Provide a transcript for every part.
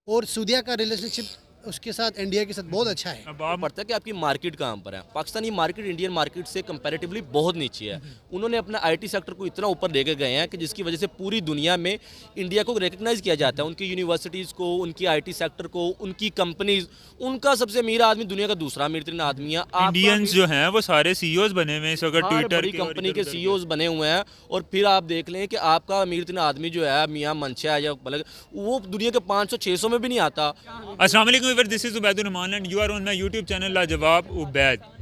और सऊदीया का रिलेशनशिप उसके साथ इंडिया के साथ बहुत अच्छा है। अब आप पड़ता है कि आपकी मार्केट कहाँ पर है। पाकिस्तानी मार्केट इंडियन मार्केट से कंपैरेटिवली बहुत नीचे है। उन्होंने अपना आईटी सेक्टर को इतना ऊपर लेके गए हैं कि जिसकी वजह से पूरी दुनिया में इंडिया को रिकग्नाइज किया जाता है। उनकी यूनिवर्सिटीज़ को, उनकी आईटी सेक्टर को, उनकी कंपनीज, उनका सबसे अमीर आदमी दुनिया का दूसरा अमीर तरीन आदमी है। इंडियंस जो हैं वो सारे सीईओज बने हुए हैं इस वक्त हर ट्विटर बड़ी के और कंपनी के इधर-उधर सीईओज बने हुए हैं। और फिर आप देख लें कि आपका अमीर तरीन आदमी जो है मियां मंशा या बल्कि वो दुनिया के 500-600 में भी नहीं आता। अस्सलाम वालेकुम viewers, this is Ubaid Rahman and you are on my YouTube channel Lajawab Ubaid.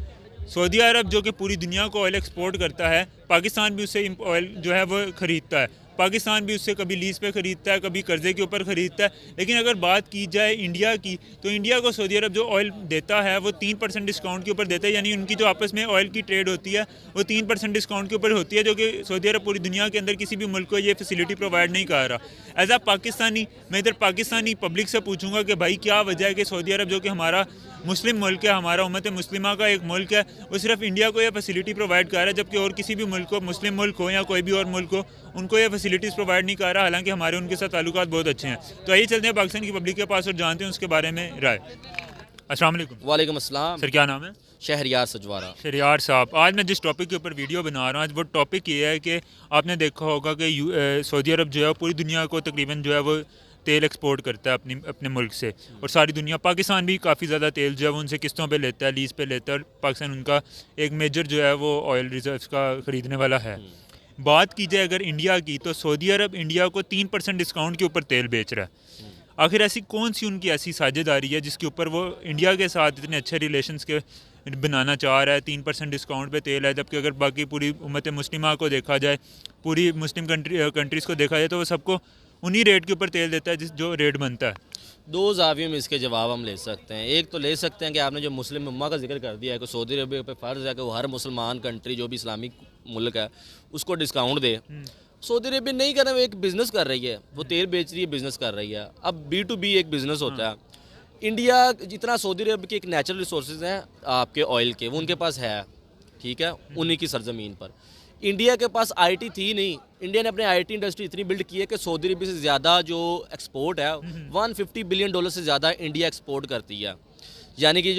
Saudi अरब जो कि पूरी दुनिया को ऑयल एक्सपोर्ट करता है, पाकिस्तान भी उससे ऑयल जो है वो ख़रीदता है। पाकिस्तान भी उससे कभी लीज़ पे ख़रीदता है, कभी कर्ज़े के ऊपर ख़रीदता है। लेकिन अगर बात की जाए इंडिया की, तो इंडिया को सऊदी अरब जो ऑयल देता है वो 3% डिस्काउंट के ऊपर देता है। यानी उनकी जो आपस में ऑयल की ट्रेड होती है वो 3% डिस्काउंट के ऊपर होती है, जो कि सऊदी अरब पूरी दुनिया के अंदर किसी भी मुल्क को ये फैसिलिटी प्रोवाइड नहीं कर रहा। एज आ पाकिस्तानी मैं इधर पाकिस्तानी पब्लिक से पूछूंगा कि भाई क्या वजह है कि सऊदी अरब जो कि हमारा मुस्लिम मुल्क है, हमारा उम्मत मुस्लिमा का एक मुल्क है, वो सिर्फ इंडिया को यह फैसिलिटी प्रोवाइड कर रहा है, जबकि और किसी भी मुल्क को, मुस्लिम मुल्क हो या कोई भी और मुल्क हो, उनको ये फैसिलिटीज़ प्रोवाइड नहीं कर रहा। हालांकि हमारे उनके साथ ताल्लुकात बहुत अच्छे हैं। तो आइए चलते हैं पाकिस्तान की पब्लिक के पास और जानते हैं उसके बारे में राय। अस्सलाम वालेकुम वालेकुम अस्सलाम। सर, क्या नाम है? शहरियार सजवारा। शहरियार साहब, आज मैं जिस टॉपिक के ऊपर वीडियो बना रहा हूँ, आज वो टॉपिक ये है कि आपने देखा होगा कि सऊदी अरब जो है पूरी दुनिया को तकरीबन जो है वो तेल एक्सपोर्ट करता है अपने मुल्क से। और सारी दुनिया, पाकिस्तान भी काफ़ी ज़्यादा तेल जो है वो उनसे किस्तों पे लेता है, लीज़ पे लेता है। और पाकिस्तान उनका एक मेजर जो है वो ऑयल रिजर्व्स का ख़रीदने वाला है। बात की जाए अगर इंडिया की, तो सऊदी अरब इंडिया को 3% डिस्काउंट के ऊपर तेल बेच रहा है। आखिर ऐसी कौन सी उनकी ऐसी साझेदारी है जिसके ऊपर वो इंडिया के साथ इतने अच्छे रिलेशंस के बनाना चाह रहा है? 3% डिस्काउंट पे तेल है, जबकि अगर बाकी पूरी उम्मत मुस्लिमा को देखा जाए, पूरी मुस्लिम कंट्रीज़ को देखा जाए, तो वो सबको उन्हीं रेट के ऊपर तेल देता है जो रेट बनता है। दो जावियों में इसके जवाब हम ले सकते हैं। एक तो ले सकते हैं कि आपने जो मुस्लिम उम्मा का जिक्र कर दिया है कि सऊदी अरब पे फ़र्ज़ है कि वो हर मुसलमान कंट्री जो भी इस्लामिक मुल्क है उसको डिस्काउंट दे। सऊदी अरब नहीं कर रहा, वो एक बिज़नेस कर रही है, वो तेल बेच रही है, बिज़नेस कर रही है। अब B2B एक बिज़नेस होता है। इंडिया जितना सऊदी अरब के एक नेचुरल रिसोर्सेज हैं आपके ऑयल के, वो उनके पास है, ठीक है, उन्हीं की सरजमीन पर। इंडिया के पास आईटी थी नहीं। इंडिया ने अपने आईटी इंडस्ट्री इतनी बिल्ड की है कि सऊदी अरब से ज़्यादा जो एक्सपोर्ट है $150 बिलियन से ज़्यादा इंडिया एक्सपोर्ट करती है। यानी कि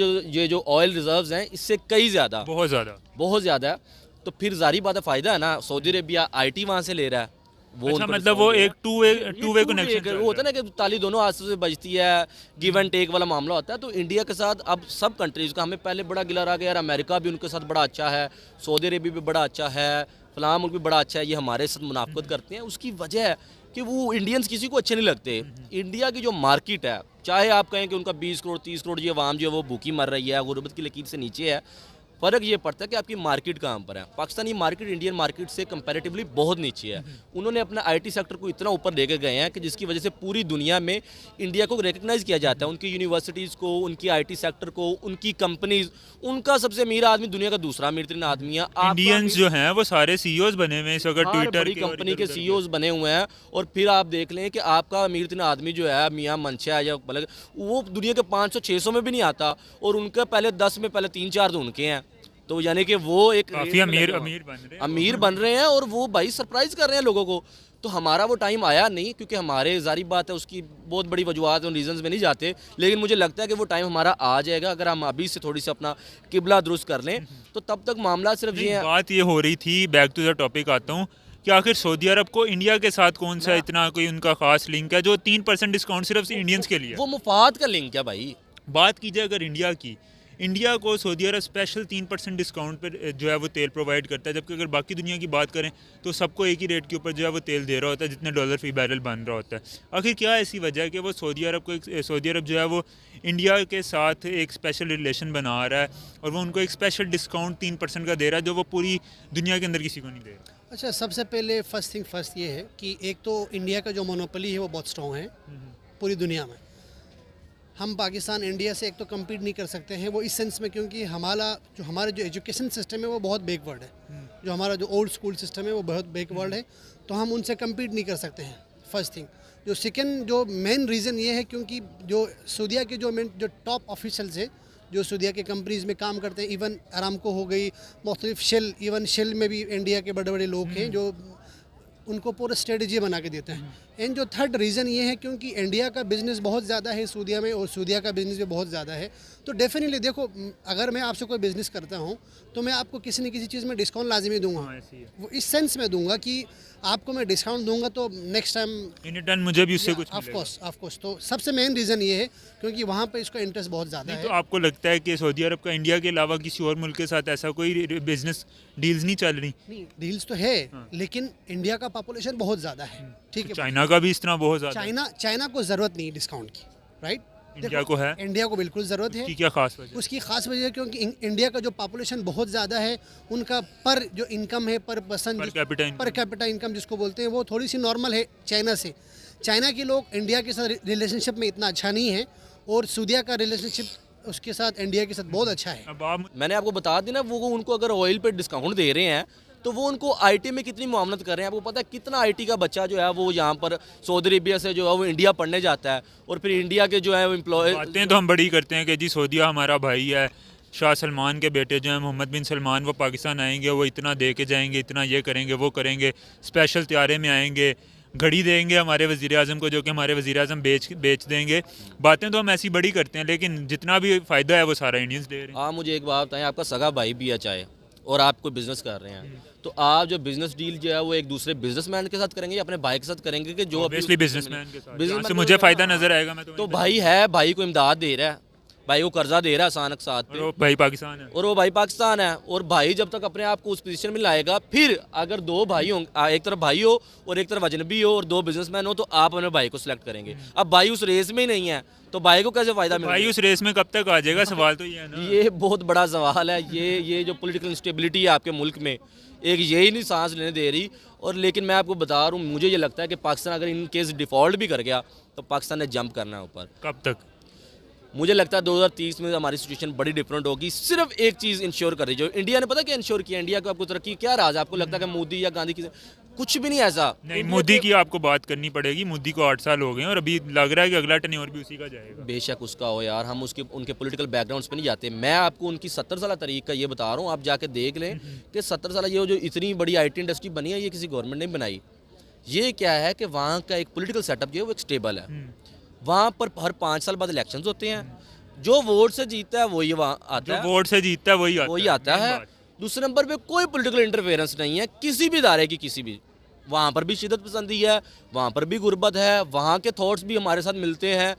जो ऑयल रिजर्व्स हैं इससे कई ज़्यादा, बहुत ज़्यादा है। तो फिर जारी बात है, फ़ायदा है ना। सऊदी अरबिया आईटी वहाँ से ले रहा है, वो अच्छा, उनको मतलब वो एक टू वे कनेक्शन वो होता है ना कि ताली दोनों हाथों से बजती है, गिव एंड टेक वाला मामला होता है। तो इंडिया के साथ अब सब कंट्रीज़ का हमें पहले बड़ा गिला रहा कि यार अमेरिका भी उनके साथ बड़ा अच्छा है, सऊदी अरब भी बड़ा अच्छा है, फलां मुल्क भी बड़ा अच्छा है, ये हमारे साथ मुनाफकत करते हैं। उसकी वजह है कि वो इंडियंस किसी को अच्छे नहीं लगते। इंडिया की जो मार्केट है, चाहे आप कहें कि उनका 20 करोड़ 30 करोड़ ये आवाम जो है वो भूखी मर रही है, गुर्बत की लकीर से नीचे है, फ़र्क ये पड़ता है कि आपकी मार्केट कहाँ पर है। पाकिस्तानी मार्केट इंडियन मार्केट से कंपैरेटिवली बहुत नीचे है। उन्होंने अपना आईटी सेक्टर को इतना ऊपर लेके गए हैं कि जिसकी वजह से पूरी दुनिया में इंडिया को रिकग्नाइज किया जाता है। उनकी यूनिवर्सिटीज़ को, उनकी आईटी सेक्टर को, उनकी कंपनीज, उनका सबसे अमीर आदमी दुनिया का दूसरा अमीर तरीन आदमी है। इंडियंस जो हैं वो सारे सीईओज बने हुए हैं इस वक्त ट्विटर बड़ी कंपनी के सीईओज बने हुए हैं। और फिर आप देख लें कि आपका अमीर तरीन आदमी जो है मियां मंशा या बल्कि वो दुनिया के 500-600 में भी नहीं आता। और उनका पहले 10 में पहले 3-4 तो उनके हैं। तो यानी कि वो एक काफ़ी अमीर बन रहे हैं और वो भाई सरप्राइज़ कर रहे हैं लोगों को। तो हमारा वो टाइम आया नहीं, क्योंकि हमारे जारी बात है, उसकी बहुत बड़ी वजूहत उन रीजंस में नहीं जाते। लेकिन मुझे लगता है कि वो टाइम हमारा आ जाएगा अगर हम अभी से थोड़ी सी अपना किबला दुरुस्त कर लें। तो तब तक मामला सिर्फ ये बात ये हो रही थी, बैक टू द टॉपिक आता हूँ, कि आखिर सऊदी अरब को इंडिया के साथ कौन सा इतना कोई उनका खास लिंक है जो 3% डिस्काउंट सिर्फ इंडियंस के लिए? वो मुफाद का लिंक है भाई। बात की जाए अगर इंडिया को सऊदी अरब स्पेशल 3% डिस्काउंट पर जो है वो तेल प्रोवाइड करता है, जबकि अगर बाकी दुनिया की बात करें तो सबको एक ही रेट के ऊपर जो है वो तेल दे रहा होता है जितने डॉलर फी बैरल बन रहा होता है। आखिर क्या ऐसी वजह है कि वो सऊदी अरब जो है वो इंडिया के साथ एक स्पेशल रिलेशन बना रहा है और वो उनको एक स्पेशल डिस्काउंट 3% का दे रहा है जो वो पूरी दुनिया के अंदर किसी को नहीं दे रहा? अच्छा, सबसे पहले फर्स्ट थिंग फर्स्ट ये है कि एक तो इंडिया का जो मोनोपोली है वो बहुत स्ट्रॉन्ग है पूरी दुनिया में। हम पाकिस्तान इंडिया से एक तो कम्पीट नहीं कर सकते हैं, वो इस सेंस में क्योंकि हमारा जो एजुकेशन सिस्टम है वो बहुत बैकवर्ड है। जो हमारा जो ओल्ड स्कूल सिस्टम है वो बहुत बैकवर्ड है, तो हम उनसे कम्पीट नहीं कर सकते हैं, फर्स्ट थिंग। जो सेकेंड जो मेन रीज़न ये है क्योंकि जो सऊदीया के जो टॉप ऑफिशल्स है जो सऊदीया के कंपनीज़ में काम करते हैं, इवन अरामको हो गई, मुख्तलिफ शेल में भी इंडिया के बड़े बड़े लोग हैं जो उनको पूरा स्ट्रेटजी बना के देते हैं। एंड जो थर्ड रीज़न ये है क्योंकि इंडिया का बिज़नेस बहुत ज़्यादा है सऊदीया में और सऊदीया का बिज़नेस भी बहुत ज़्यादा है, तो डेफिनेटली देखो अगर मैं आपसे कोई बिज़नेस करता हूँ तो मैं आपको किसी न किसी चीज़ में डिस्काउंट लाजमी दूंगा। वो इस सेंस में दूंगा कि आपको मैं डिस्काउंट दूंगा तो नेक्स्ट टाइम इन रिटर्न मुझे भी उससे कुछ ऑफ मिलेगा। कोर्स तो सबसे मेन रीज़न ये है क्योंकि वहाँ पे इसका इंटरेस्ट बहुत ज़्यादा नहीं, है। तो आपको लगता है कि सऊदी अरब का इंडिया के अलावा किसी और मुल्क के साथ ऐसा कोई बिजनेस डील्स नहीं चल रही? नहीं, डील्स तो है लेकिन इंडिया का पॉपुलेशन बहुत ज़्यादा है, ठीक है। चाइना का भी इस तरह बहुत ज़्यादा चाइना को ज़रूरत नहीं डिस्काउंट की, राइट। इंडिया को है? इंडिया को बिल्कुल ज़रूरत है। की क्या खास वजह? उसकी खास वजह है क्योंकि इंडिया का जो पॉपुलेशन बहुत ज़्यादा है, उनका पर जो इनकम है पर पर्सन पर कैपिटा इनकम जिसको बोलते हैं वो थोड़ी सी नॉर्मल है चाइना से। चाइना के लोग इंडिया के साथ रिलेशनशिप में इतना अच्छा नहीं है और सऊदीया का रिलेशनशिप उसके साथ इंडिया के साथ बहुत अच्छा है। अब आप मैंने आपको बता दी ना, वो उनको अगर ऑयल पे डिस्काउंट दे रहे हैं तो वो उनको आईटी में कितनी मुआवनत कर रहे हैं। आपको पता है कितना आईटी का बच्चा जो है वो यहाँ पर सऊदी अरेबिया से जो है वो इंडिया पढ़ने जाता है और फिर इंडिया के जो है वो एम्प्लॉय बातें तो हम बड़ी करते हैं कि जी सऊदीया हमारा भाई है, शाह सलमान के बेटे जो हैं मोहम्मद बिन सलमान वो पाकिस्तान आएंगे, वो इतना दे के जाएंगे, इतना ये करेंगे वो करेंगे, स्पेशल त्यारे में आएंगे, घड़ी देंगे हमारे वज़ीर आज़म को जो कि हमारे वज़ीर आज़म बेच देंगे। बातें तो हम ऐसी बड़ी करते हैं लेकिन जितना भी फ़ायदा है वो सारा इंडियंस ले रहे हैं। आप मुझे एक बात बताएं, आपका सगा भाई भी है चाहे और आप कोई बिजनेस कर रहे हैं तो आप जो बिजनेस डील जो है वो एक दूसरे बिजनेसमैन के साथ करेंगे या अपने भाई के साथ करेंगे कि जो ऑब्वियसली बिजनेसमैन के साथ businessman जहाँ से मुझे फ़ायदा नज़र आएगा मैं तो भाई है, भाई को इमदाद दे रहा है, भाई को कर्जा दे रहा है अचानक साथ पे, और भाई पाकिस्तान है और वो भाई पाकिस्तान है। और भाई जब तक अपने आप को उस पोजीशन में लाएगा, फिर अगर दो भाई हो, एक तरफ भाई हो और एक तरफ अजनबी हो और दो बिजनेसमैन हो तो आप अपने भाई को सिलेक्ट करेंगे। अब भाई उस रेस में ही नहीं है तो भाई को कैसे फायदा मिलेगा? भाई उस रेस में कब तक आ जाएगा, सवाल तो ये है ना। ये बहुत बड़ा सवाल है। ये जो पॉलिटिकल इंस्टेबिलिटी है आपके मुल्क में, एक यही नहीं सांस लेने दे रही। और लेकिन मैं आपको बता रहा हूँ, मुझे ये लगता है कि पाकिस्तान अगर इन केस डिफ़ॉल्ट भी कर गया तो पाकिस्तान ने जंप करना है ऊपर। कब तक? मुझे लगता है 2030 में हमारी सिचुएशन बड़ी डिफरेंट होगी। सिर्फ एक चीज़ इंश्योर कर रही जो इंडिया ने, पता क्या इंश्योर किया? इंडिया को आपको तरक्की क्या राज? आपको लगता है कि मोदी या गांधी की कुछ भी नहीं ऐसा। नहीं, मोदी की आपको बात करनी पड़ेगी। मोदी को 8 साल हो गए और अभी लग रहा है कि अगला टेन्योर भी उसी का जाएगा। बेशक उसका हो यार, हम उसके उनके पॉलिटिकल बैकग्राउंड्स पे नहीं जाते। मैं आपको उनकी 70 साल तरीक का ये बता रहा हूँ, आप जाके देख लें कि 70 साल ये जो इतनी बड़ी IT इंडस्ट्री बनी है ये किसी गवर्नमेंट ने बनाई। ये क्या है कि वहाँ का एक पॉलिटिकल सेटअप जो है वो एक स्टेबल है। वहाँ पर हर 5 साल बाद इलेक्शंस होते हैं, जो वोट से जीतता है वही वहाँ आता है, जो वोट से जीतता है वही आता है। दूसरे नंबर पे कोई पॉलिटिकल इंटरफेरेंस नहीं है किसी भी इदारे की, किसी भी। वहाँ पर भी शिद्दत पसंदी है, वहाँ पर भी गुर्बत है, वहाँ के थॉट्स भी हमारे साथ मिलते हैं।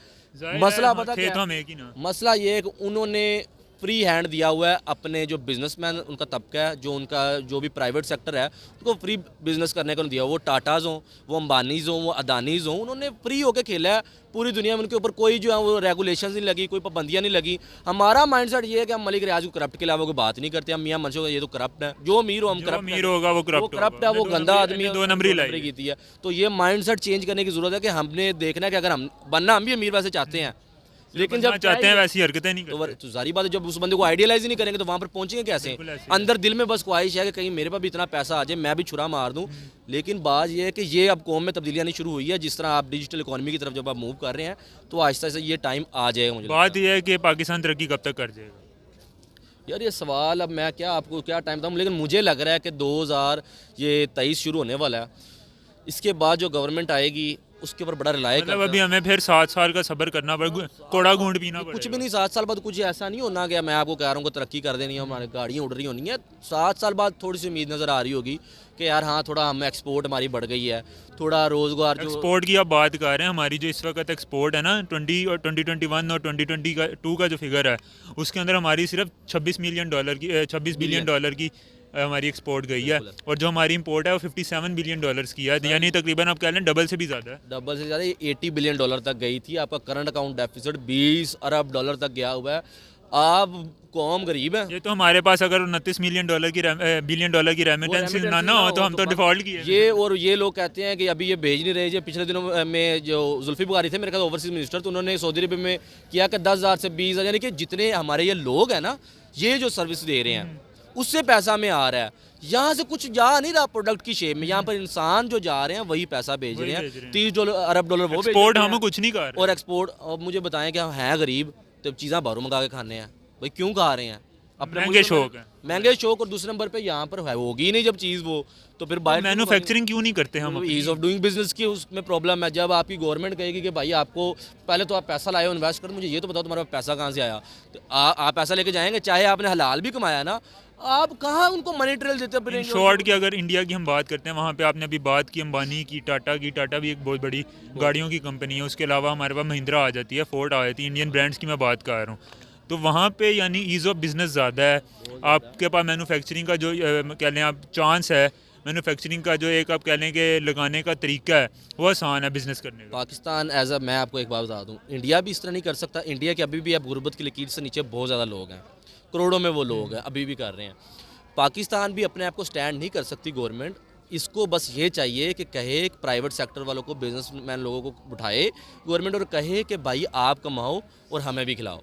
मसला पता क्या है? मसला ये है कि उन्होंने फ्री हैंड दिया हुआ है अपने जो बिजनेसमैन उनका तबका है, जो उनका जो भी प्राइवेट सेक्टर है उनको फ्री बिजनेस करने को दिया। वो टाटाज हों, वो अंबानीज हों, वो अदानीज हों, उन्होंने फ्री होकर खेला है पूरी दुनिया में। उनके ऊपर कोई जो है वो रेगुलेशन नहीं लगी, कोई पाबंदियाँ नहीं लगी। हमारा माइंडसेट ये है कि हम मलिक रियाज को करप्ट के अलावा कोई बात नहीं करते। हम मियाँ मंसूर ये तो करप्ट है, जो अमीर हो हम करप्ट, अमीर होगा वो करप्ट है, वो गंदा आदमी है, 2 नंबरी की थी है। तो ये माइंडसेट चेंज करने की जरूरत है कि हमने देखना है कि अगर हम बनना, हम भी अमीर वैसे चाहते हैं लेकिन जब चाहते हैं वैसी हरकतें नहीं करते। तो जारी बात है जब उस बंदे को आइडियलाइज ही नहीं करेंगे तो वहाँ पर पहुँचेंगे कैसे? अंदर दिल में बस ख्वाहिश है कि कहीं मेरे पास भी इतना पैसा आ जाए, मैं भी छुरा मार दूँ। लेकिन बात ये है कि ये अब कौम में तब्दीलियाँ नहीं शुरू हुई है। जिस तरह आप डिजिटल इकोनॉमी की तरफ जब आप मूव कर रहे हैं तो आहिस्ता आहिस्ता ये टाइम आ जाएगा। मुझे बात यह है कि पाकिस्तान तरक्की कब तक कर जाएगा? यार ये सवाल अब मैं क्या आपको क्या टाइम बताऊँ, लेकिन मुझे लग रहा है कि 2023 शुरू होने वाला है। इसके बाद जो गवर्नमेंट आएगी उसके ऊपर बड़ा रिलाय मतलब अभी हमें फिर 7 साल का सब्र करना पड़ेगा, कोड़ा घूंट पीना पड़ेगा। कुछ भी नहीं, 7 साल बाद कुछ ऐसा नहीं होना कि मैं आपको कह रहा हूँ कि तरक्की कर देनी है, हमारी गाड़ियाँ उड़ रही होनी है। 7 साल बाद थोड़ी सी उम्मीद नज़र आ रही होगी कि यार हाँ थोड़ा हम एक्सपोर्ट हमारी बढ़ गई है, थोड़ा रोज़गार जो एक्सपोर्ट की आप बात कर रहे हैं। हमारी जो इस वक्त एक्सपोर्ट है ना 2021 और 2022 का जो फिगर है उसके अंदर हमारी सिर्फ 26 बिलियन डॉलर की हमारी एक्सपोर्ट गई है और जो हमारी इंपोर्ट है वो 57 बिलियन डॉलर्स की है, यानी तकरीबन आप कह लें डबल से भी ज़्यादा है। डबल से ज़्यादा, 80 बिलियन डॉलर तक गई थी। आपका करंट अकाउंट डेफिसिट 20 अरब डॉलर तक गया हुआ है। आप कौम गरीब है। ये तो हमारे पास अगर 29 बिलियन डॉलर की रेमिटेंस ना हो तो हम तो डिफॉल्ट किए। ये और ये लोग कहते हैं कि अभी ये भेज नहीं रहे। पिछले दिनों में जो जुल्फी बुखारी थे मेरे ख्याल ओवरसीज मिनिस्टर, तो उन्होंने सऊदी अरब में किया कि 10,000 से 20,000, यानी कि जितने हमारे ये लोग हैं ना, ये जो सर्विस दे रहे हैं उससे पैसा में आ रहा है। यहाँ से कुछ जा नहीं रहा प्रोडक्ट की शेप में, यहाँ पर इंसान जो जा रहे हैं वही पैसा भेज रहे हैं। 30 अरब डॉलर वो एक्सपोर्ट हम कुछ नहीं कर रहे। और एक्सपोर्ट, अब मुझे बताएं कि हम हैं गरीब तो चीज़ें बाहरों मंगा के खाने हैं। भाई क्यों खा रहे हैं? अपने महंगे मुल्क में शौक हैं। महंगे शौक, और दूसरे नंबर पे यहाँ पर है होगी ही नहीं जब चीज़ वो, तो फिर बाहर मैन्युफैक्चरिंग क्यों नहीं करते हम? ईज ऑफ डूइंग बिजनेस की उसमें प्रॉब्लम है। जब आपकी गवर्नमेंट कहेगी कि भाई आपको पहले तो आप पैसा लाए हो इन्वेस्ट करो, मुझे ये तो बताओ तुम्हारे पास पैसा कहाँ से आया, तो आप पैसा लेके जाएंगे, चाहे आपने हलाल भी कमाया ना, आप कहाँ उनको मनी ट्रेल देते इन शॉर्ट की अगर इंडिया की हम बात करते हैं, वहाँ पे आपने अभी बात की अंबानी की, टाटा की। टाटा भी एक बहुत बड़ी गाड़ियों की कंपनी है। उसके अलावा हमारे पास महिंद्रा आ जाती है, फोर्ड आ जाती है, इंडियन ब्रांड्स की मैं बात कर रहा हूँ। तो वहाँ पे यानी ईज़ ऑफ बिज़नेस ज़्यादा है। आपके पास मैन्युफैक्चरिंग का जो कह लें आप चांस है, मैन्युफैक्चरिंग का जो एक आप कह लें कि लगाने का तरीका है, वो आसान है बिज़नेस करने का। पाकिस्तान एज अ, मैं आपको एक बात बता दूँ, इंडिया भी इस तरह नहीं कर सकता। इंडिया के अभी भी अब गुर्बत की लकीर से नीचे बहुत ज़्यादा लोग हैं, करोड़ों में वो लोग हैं, अभी भी कर रहे हैं। पाकिस्तान भी अपने आप को स्टैंड नहीं कर सकती गवर्नमेंट। इसको बस ये चाहिए कि कहे प्राइवेट सेक्टर वालों को, बिजनेसमैन लोगों को उठाए गवर्नमेंट और कहे कि भाई आप कमाओ और हमें भी खिलाओ।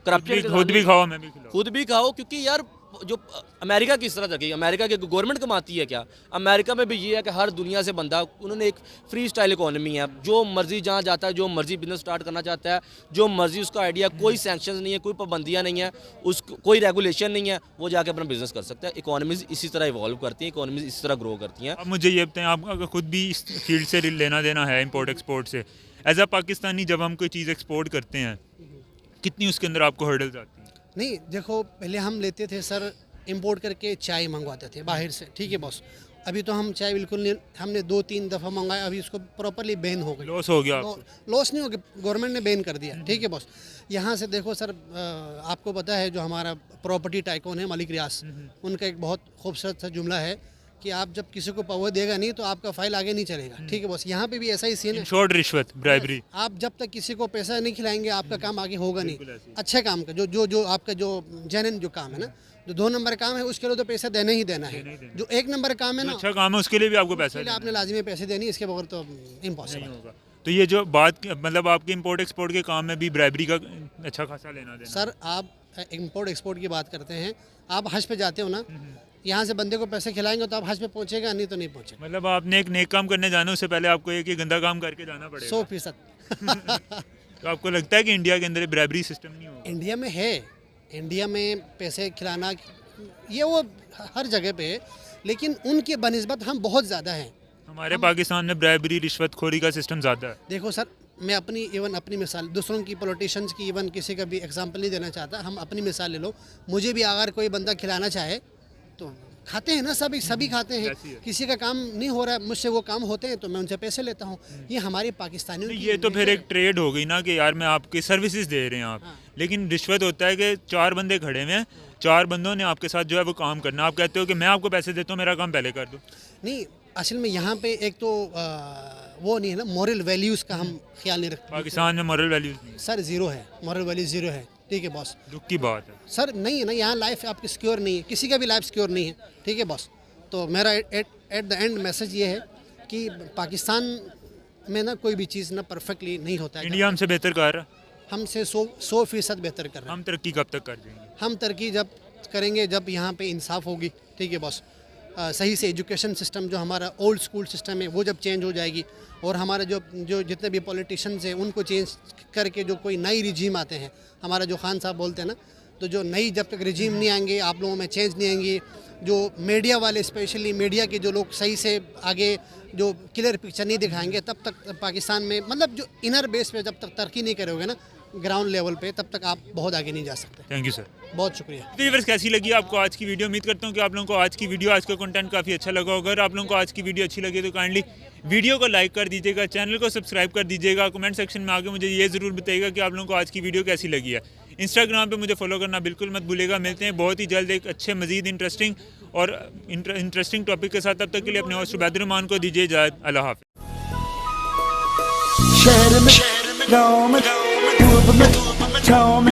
करप्शन खुद भी खाओ, मैं भी खिलाओ। खुद भी खाओ, क्योंकि यार जो अमेरिका किस तरह तरक्की, अमेरिका की गवर्नमेंट कमाती है क्या? अमेरिका में भी ये है कि हर दुनिया से बंदा, उन्होंने एक फ्री स्टाइल इकोनॉमी है, जो मर्जी जहाँ जाता है, जो मर्जी बिजनेस स्टार्ट करना चाहता है, जो मर्जी उसका आइडिया, कोई सैंक्शंस नहीं है, कोई पाबंदियाँ नहीं है, कोई रेगुलेशन नहीं है, वो जाके अपना बिजनेस कर सकता है। इकोनॉमीज इसी तरह इवॉल्व करती हैं, इकोनॉमीज इसी तरह ग्रो करती हैं। अब मुझे ये बताएं, आप अगर खुद भी इस फील्ड से लेना देना है, इंपोर्ट एक्सपोर्ट से, एज अ पाकिस्तानी जब हम कोई चीज़ एक्सपोर्ट करते हैं, कितनी उसके अंदर आपको हर्डल्स आती हैं? नहीं, देखो पहले हम लेते थे सर, इंपोर्ट करके चाय मंगवाते थे बाहर से, ठीक है बॉस। अभी तो हम चाय बिल्कुल नहीं, हमने 2-3 दफ़ा मंगाया, अभी उसको प्रॉपरली बैन हो गई। लॉस हो गया? लॉस नहीं हो गया, गवर्नमेंट ने बैन कर दिया, ठीक है बॉस। यहाँ से देखो सर, आपको पता है जो हमारा प्रॉपर्टी टाइकून है मलिक रियाज, उनका एक बहुत खूबसूरत सा जुमला है कि आप जब किसी को पावर देगा नहीं तो आपका फाइल आगे नहीं चलेगा, ठीक है बॉस। यहाँ पे भी ऐसा ही सीन है। शॉर्ट रिश्वत, ब्राइबरी। आप जब तक किसी को पैसा नहीं खिलाएंगे आपका काम आगे होगा नहीं। अच्छे काम का जो आपका जो जेन्युइन जो काम है ना, जो 2 नंबर काम है उसके लिए तो पैसा देना ही देना है। जो 1 नंबर काम है ना, अच्छा काम है, उसके लिए भी आपको पैसा उसके लिए आपने लाजमी पैसे देनी, इसके बगैर तो इम्पॉसिबल होगा। तो ये जो बात मतलब आपके इंपोर्ट एक्सपोर्ट के काम में भी ब्राइबरी का अच्छा खासा लेना देना? सर आप इंपोर्ट एक्सपोर्ट की बात करते हैं, आप हज पे जाते हो ना, यहाँ से बंदे को पैसे खिलाएंगे तो आप हज पे पहुँचेगा, नहीं तो नहीं पहुँचेगा। मतलब आपने एक नेक काम करने जाना, उससे पहले आपको एक गंदा काम करके जाना पड़ेगा। 100%। तो आपको लगता है कि इंडिया के अंदर ब्राइबरी सिस्टम नहीं होगा? इंडिया में है, इंडिया में पैसे खिलाना ये वो हर जगह पे है, लेकिन उनके बनिस्बत हम बहुत ज़्यादा हैं। हमारे पाकिस्तान में ब्राइबरी रिश्वतखोरी का सिस्टम ज़्यादा है। देखो सर, मैं अपनी मिसाल, दूसरों की पॉलिटिशियंस की इवन किसी का भी एग्जांपल नहीं देना चाहता, हम अपनी मिसाल ले लो। मुझे भी अगर कोई बंदा खिलाना चाहे तो खाते हैं ना, सभी खाते हैं। किसी का काम नहीं हो रहा है, मुझसे वो काम होते हैं तो मैं उनसे पैसे लेता हूँ। ये हमारे पाकिस्तानियों की ये तो फिर एक ट्रेड हो गई ना कि यार मैं आपकी सर्विसेज दे रहे हैं आप। लेकिन रिश्वत होता है कि 4 बंदे खड़े हुए हैं, 4 बंदों ने आपके साथ जो है वो काम करना, आप कहते हो कि मैं आपको पैसे देता हूँ, मेरा काम पहले कर दो। नहीं, असल में यहाँ पे एक तो वो नहीं है ना, मॉरल वैल्यूज़ का हम ख्याल नहीं रखते। पाकिस्तान में मॉरल वैल्यूज नहीं, सर ज़ीरो है, मॉरल वैल्यू ज़ीरो है, ठीक है बॉस। दुख की बात है सर, नहीं है ना, यहाँ लाइफ आपकी सिक्योर नहीं है, किसी का भी लाइफ सिक्योर नहीं है, ठीक है बॉस। तो मेरा एट द एंड मैसेज ये है कि पाकिस्तान में ना कोई भी चीज़ ना परफेक्टली नहीं होता है। इंडिया हमसे बेहतर कर रहा है, हमसे 100% बेहतर कर रहा है। हम तरक्की कब तक कर देंगे? हम तरक्की जब करेंगे जब यहाँ पे इंसाफ होगी, ठीक है बॉस। सही से एजुकेशन सिस्टम जो हमारा ओल्ड स्कूल सिस्टम है वो जब चेंज हो जाएगी, और हमारे जो जितने भी पॉलिटिशियंस हैं उनको चेंज करके जो कोई नई रिजीम आते हैं, हमारा जो खान साहब बोलते हैं ना, तो जो नई जब तक रिजीम नहीं आएंगे, आप लोगों में चेंज नहीं आएंगी, जो मीडिया वाले स्पेशली मीडिया के जो लोग सही से आगे जो क्लियर पिक्चर नहीं दिखाएंगे, तब तक पाकिस्तान में मतलब जो इनर बेस पे जब तक तरक्की नहीं करोगे ना ग्राउंड लेवल पे, तब तक आप बहुत आगे नहीं जा सकते। थैंक यू सर, बहुत शुक्रिया। तो व्यूअर्स कैसी लगी आपको आज की वीडियो? उम्मीद करता हूँ कि आप लोगों को आज की वीडियो, आज का कंटेंट काफ़ी अच्छा लगा होगा। अगर आप लोगों को आज की वीडियो अच्छी लगी तो काइंडली वीडियो को लाइक कर दीजिएगा, चैनल को सब्सक्राइब कर दीजिएगा। कमेंट सेक्शन में आके मुझे ये ज़रूर बताइएगा कि आप लोगों को आज की वीडियो कैसी लगी है। इंस्टाग्राम पे मुझे फॉलो करना बिल्कुल मत भूलिएगा। मिलते हैं बहुत ही जल्द एक अच्छे मज़ीद इंटरेस्टिंग टॉपिक के साथ। तब तक के लिए अपने होस्ट उबैदुर रहमान को दीजिए इजाज़त। अल्लाह हाफ़िज़। शहर में गाँव में पूर्व में छाँव में